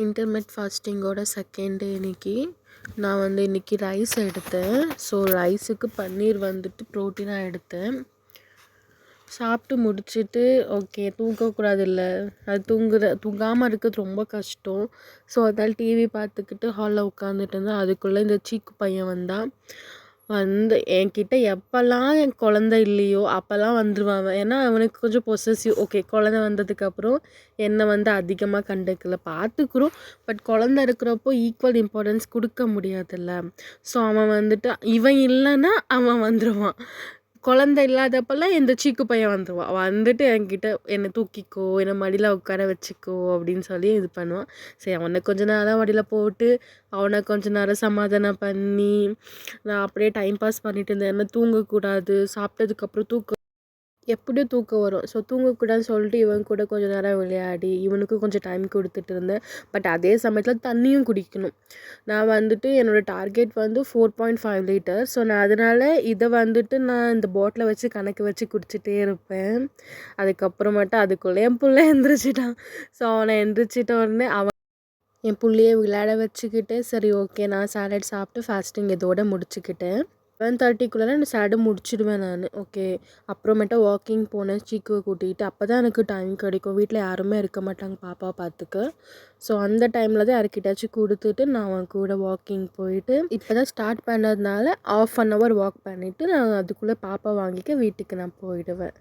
Indermit ஃபாஸ்டிங்கோட second day இன்னைக்கு. நான் இன்னைக்கு ரைஸ் எடுத்தேன். ஸோ ரைஸுக்கு பன்னீர் ப்ரோட்டீனாக எடுத்தேன். சாப்பிட்டு முடிச்சுட்டு ஓகே தூங்கக்கூடாதுல்ல, அது தூங்காமல் இருக்கிறது ரொம்ப கஷ்டம். ஸோ அதனால் டிவி பார்த்துக்கிட்டு ஹாலில் உட்காந்துட்டு இருந்தேன். அதுக்குள்ளே இந்த சீக்கு பையன் வந்தான். என்கிட்ட எப்போல்லாம் என் குழந்தை இல்லையோ அப்போல்லாம் வந்துடுவான். ஏன்னா அவனுக்கு கொஞ்சம் பொசசிவ். ஓகே, குழந்தை வந்ததுக்கப்புறம் என்னை அதிகமாக கண்டுக்கல, பார்த்துக்குறோம். பட் குழந்தை இருக்கிறப்போ ஈக்குவல் இம்பார்ட்டன்ஸ் கொடுக்க முடியாதுல்ல. ஸோ அவன் இவன் இல்லைன்னா அவன் வந்துடுவான். குழந்தை இல்லாதப்பெல்லாம் இந்த சீக்கு பையன் வந்துடுவான். என்கிட்ட என்னை தூக்கிக்கோ, என்னை மடியில் உட்கார வச்சுக்கோ அப்படின்னு சொல்லி இது பண்ணுவான். சரி, அவனை கொஞ்ச நேரம் மடியில் போட்டு அவனை கொஞ்ச நேரம் சமாதானம் பண்ணி நான் அப்படியே டைம் பாஸ் பண்ணிட்டு இருந்தேன். என்ன தூங்கக்கூடாது, சாப்பிட்டதுக்கப்புறம் எப்படியும் தூக்கம் வரும். ஸோ தூங்கக்கூடாதுன்னு சொல்லிட்டு இவன் கூட கொஞ்சம் நேரம் விளையாடி இவனுக்கு கொஞ்சம் டைம் கொடுத்துட்டு இருந்தேன். பட் அதே சமயத்தில் தண்ணியும் குடிக்கணும். நான் என்னோடய டார்கெட் 4.5 லிட்டர். ஸோ நான் அதனால் இதை நான் இந்த பாட்டிலை வச்சு கணக்கு வச்சு குடிச்சிட்டே இருப்பேன். அதுக்கப்புறமேட்டு அதுக்குள்ளே என் பிள்ளை எந்திரிச்சிட்டான். ஸோ அவனை எந்திரிச்சிட்ட உடனே என் பிள்ளையை விளையாட வச்சுக்கிட்டு சரி ஓகே நான் சாலட் சாப்பிட்டு ஃபாஸ்டிங் இதோட முடிச்சுக்கிட்டேன். 7:30க்குள்ளே நான் சாலடு முடிச்சிடுவேன் நான். ஓகே, அப்புறமேட்டா வாக்கிங் போனேன் சீக்குவை கூட்டிகிட்டு. அப்போ தான் எனக்கு டைம் கிடைக்கும். வீட்டில் யாருமே இருக்க மாட்டாங்க பாப்பா பார்த்துக்க. ஸோ அந்த டைமில் தான் யார்கிட்டாச்சும் கொடுத்துட்டு நான் அவன் கூட வாக்கிங் போயிட்டு இப்போ தான் ஸ்டார்ட் பண்ணதுனால ½ hour வாக் பண்ணிவிட்டு நான் அதுக்குள்ளே பாப்பா வாங்கிக்க வீட்டுக்கு நான் போயிடுவேன்.